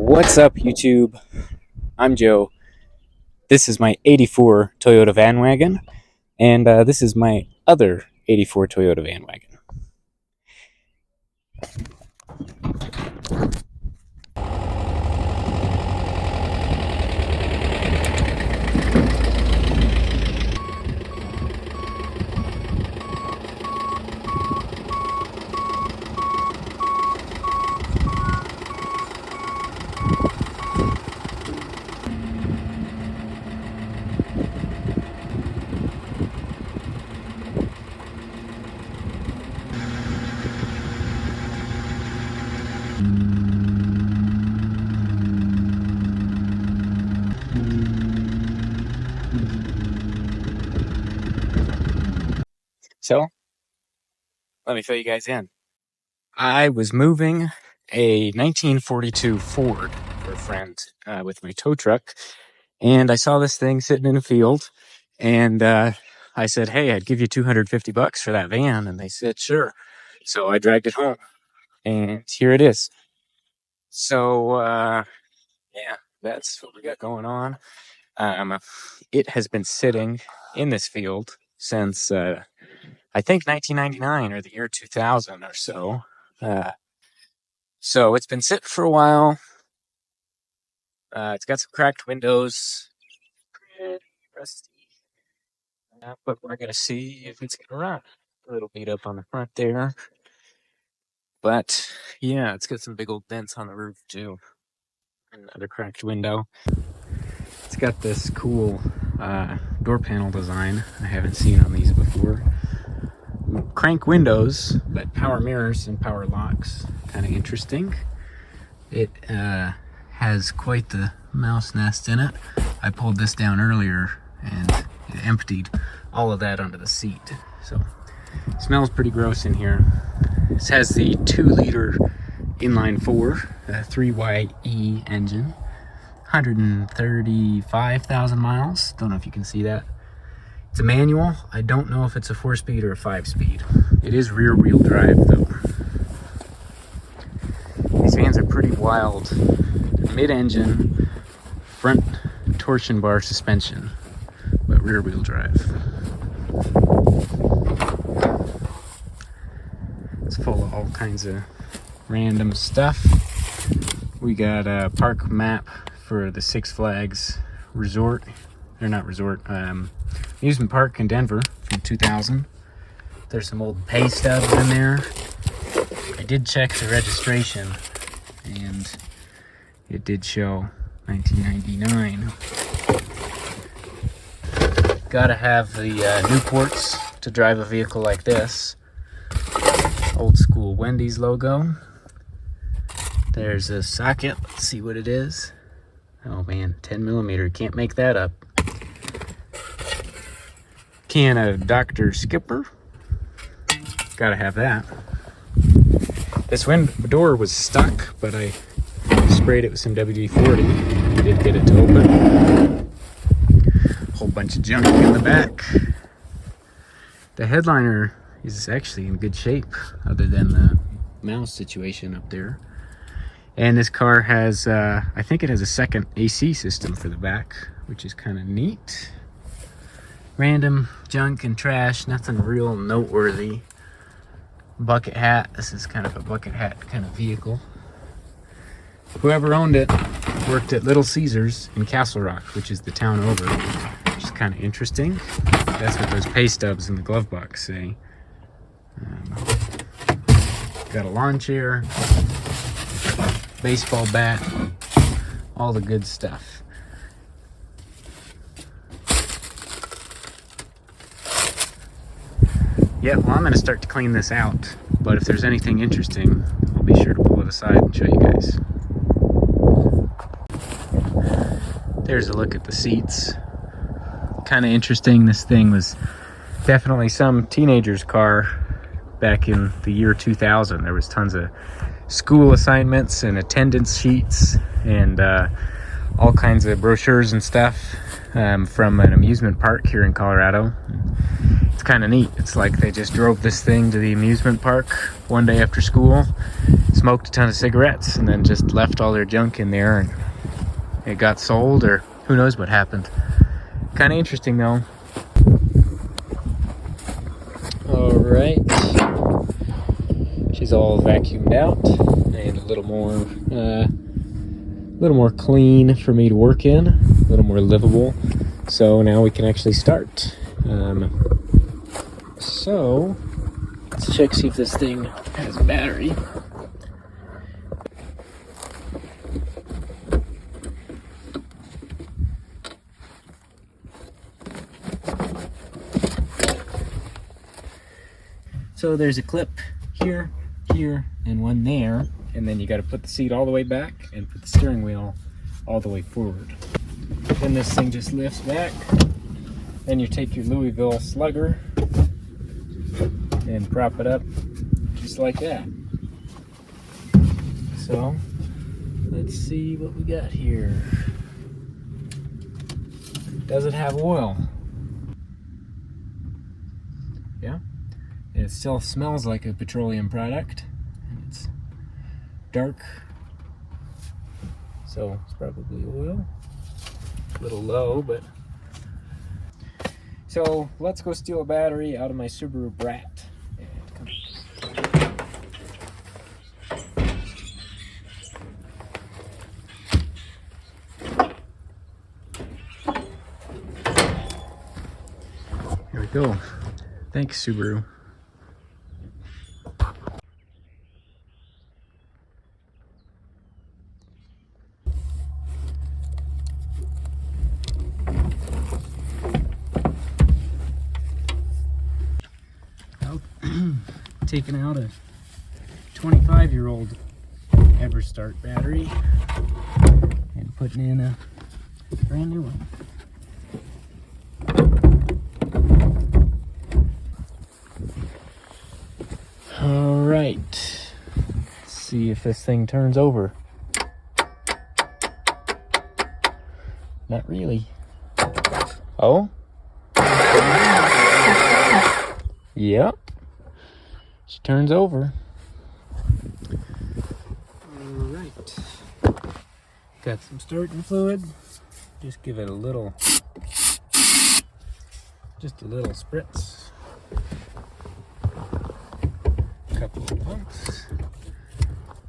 What's up, YouTube? I'm Joe. This is my 84 Toyota Van Wagon, and this is my other 84 Toyota Van Wagon. So, let me fill you guys in. I was moving a 1942 Ford for a friend with my tow truck, and I saw this thing sitting in a field, and I said, "Hey, I'd give you $250 for that van," and they said, "Sure." So I dragged it home, and here it is. So, yeah, that's what we got going on. It has been sitting in this field since I think 1999 or the year 2000 or so. So it's been sitting for a while. It's got some cracked windows, pretty rusty. But we're gonna see if it's gonna run. A little beat up on the front there, but yeah, it's got some big old dents on the roof too. Another cracked window. It's got this cool door panel design I haven't seen on these before. Crank windows, but power mirrors and power locks. Kind of interesting. It has quite the mouse nest in it. I pulled this down earlier and it emptied all of that onto the seat. So it smells pretty gross in here. This has the 2-liter inline 4 3YE engine. 135,000 miles. Don't know if you can see that. It's a manual. I don't know if it's a 4-speed or a 5-speed. It is rear-wheel drive, though. These vans are pretty wild. Mid-engine, front torsion bar suspension, but rear-wheel drive. It's full of all kinds of random stuff. We got a park map for the Six Flags resort. They're not resort, amusement park in Denver from 2000. There's some old pay stubs in there. I did check the registration and it did show 1999. Gotta have the Newports to drive a vehicle like this. Old school Wendy's logo. There's a socket. Let's see what it is. Oh man, 10mm. Can't make that up. Can of Dr. Skipper. Gotta have that. This door was stuck, but I sprayed it with some WD-40. I did get it to open. Whole bunch of junk in the back. The headliner is actually in good shape, other than the mouse situation up there. And this car has, I think it has a second AC system for the back, which is kind of neat. Random junk and trash, nothing real noteworthy. Bucket hat. This is kind of a bucket hat kind of vehicle. Whoever owned it worked at Little Caesars in Castle Rock, which is the town over, which is kind of interesting. That's what those pay stubs in the glove box say. Got a lawn chair, baseball bat, all the good stuff. Yeah, well, I'm going to start to clean this out, but if there's anything interesting, I'll be sure to pull it aside and show you guys. There's a look at the seats. Kind of interesting. This thing was definitely some teenager's car back in the year 2000. There was tons of school assignments and attendance sheets and all kinds of brochures and stuff from an amusement park here in Colorado. It's kind of neat. It's like they just drove this thing to the amusement park one day after school, smoked a ton of cigarettes, and then just left all their junk in there, and it got sold, or who knows what happened. Kind of interesting though. All right, she's all vacuumed out and a little more clean for me to work in, a little more livable. So now we can actually start. So let's check, see if this thing has a battery. So there's a clip here, here, and one there, and then you got to put the seat all the way back and put the steering wheel all the way forward. Then this thing just lifts back. Then you take your Louisville Slugger and prop it up just like that. So let's see what we got here. Does it have oil? Yeah. It still smells like a petroleum product, and it's dark, so it's probably oil. A little low, but... So let's go steal a battery out of my Subaru Brat. Here we go. Thanks, Subaru. Taking out a 25-year-old Everstart battery and putting in a brand new one. All right, let's see if this thing turns over. Not really. Oh? Yep. She turns over. Alright. Got some starting fluid. Just give it a little spritz. A couple of pumps.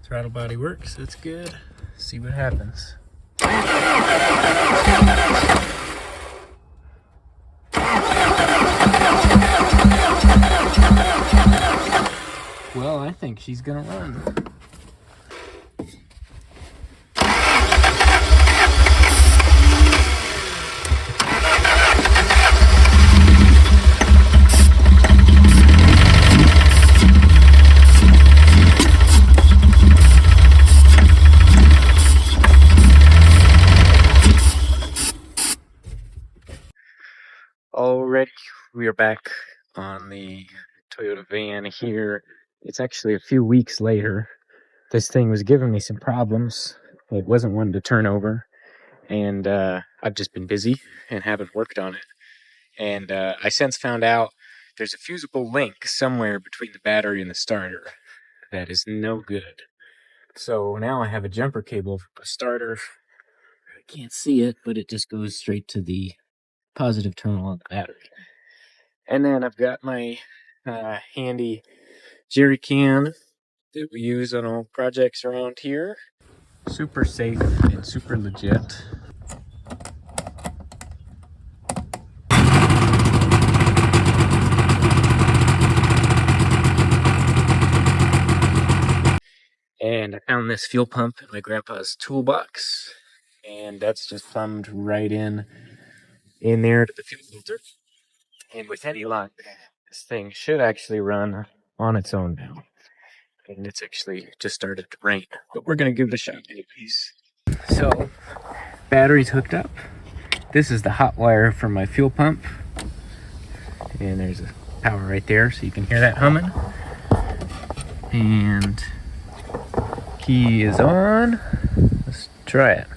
Throttle body works, that's good. See what happens. Well, I think she's gonna run. Alrighty, we are back on the Toyota van here. It's actually a few weeks later. This thing was giving me some problems. It wasn't one to turn over, and I've just been busy and haven't worked on it. And I since found out there's a fusible link somewhere between the battery and the starter that is no good. So now I have a jumper cable for the starter. I can't see it, but it just goes straight to the positive terminal on the battery. And then I've got my handy jerry can that we use on all projects around here. Super safe and super legit. And I found this fuel pump in my grandpa's toolbox, and that's just plumbed right in there to the fuel filter. And with any luck, this thing should actually run on its own now. And it's actually just started to rain, but we're gonna give it a shot anyways. So, battery's hooked up. This is the hot wire from my fuel pump. And there's a power right there, so you can hear that humming. And key is on. Let's try it.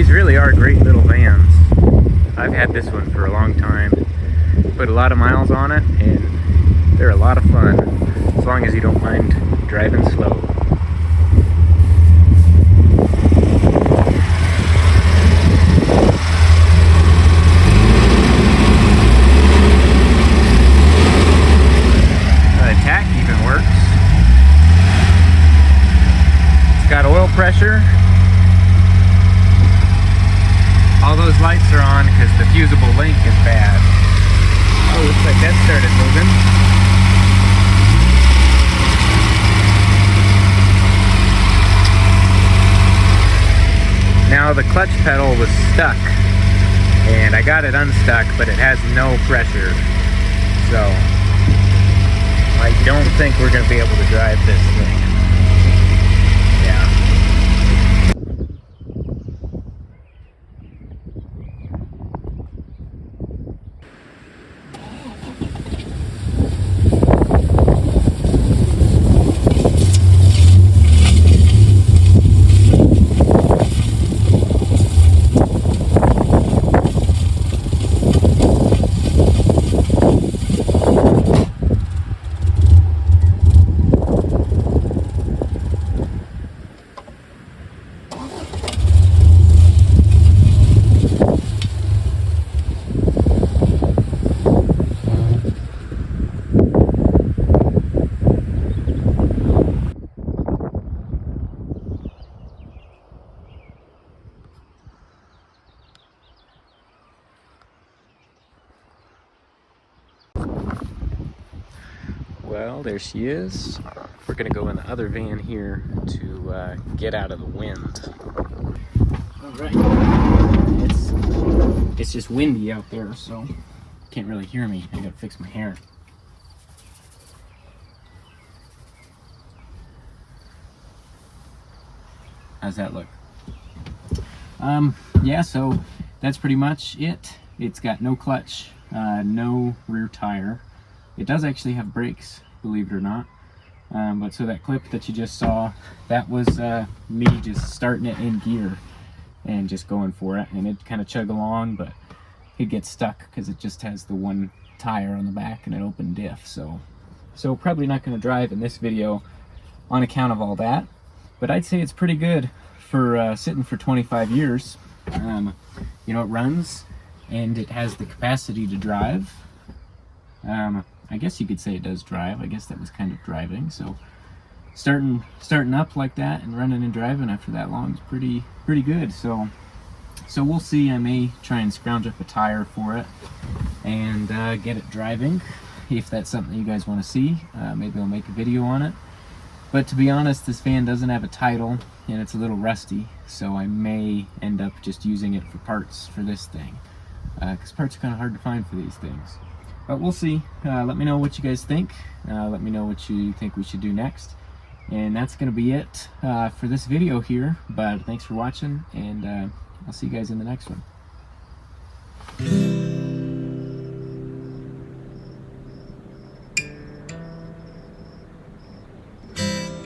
These really are great little vans. I've had this one for a long time. Put a lot of miles on it, and they're a lot of fun, as long as you don't mind driving slow. The tack even works. It's got oil pressure. All those lights are on because the fusible link is bad. Oh, looks like that started moving. Now the clutch pedal was stuck, and I got it unstuck, but it has no pressure. So I don't think we're going to be able to drive this thing. Yeah. Well, there she is. We're gonna go in the other van here to get out of the wind. All right, it's just windy out there, so can't really hear me. I gotta fix my hair. How's that look? Yeah, so that's pretty much it. It's got no clutch, no rear tire. It does actually have brakes, believe it or not. But so that clip that you just saw, that was me just starting it in gear and just going for it. And it kind of chug along, but it gets stuck because it just has the one tire on the back and an open diff. So probably not going to drive in this video on account of all that. But I'd say it's pretty good for sitting for 25 years. You know, it runs and it has the capacity to drive. I guess you could say it does drive. I guess that was kind of driving. So starting up like that and running and driving after that long is pretty good. So we'll see. I may try and scrounge up a tire for it and get it driving. If that's something you guys want to see, maybe I'll make a video on it. But to be honest, this van doesn't have a title and it's a little rusty, so I may end up just using it for parts for this thing, because parts are kind of hard to find for these things. But we'll see. Let me know what you guys think. Let me know what you think we should do next. And that's going to be it for this video here. But thanks for watching, and I'll see you guys in the next one.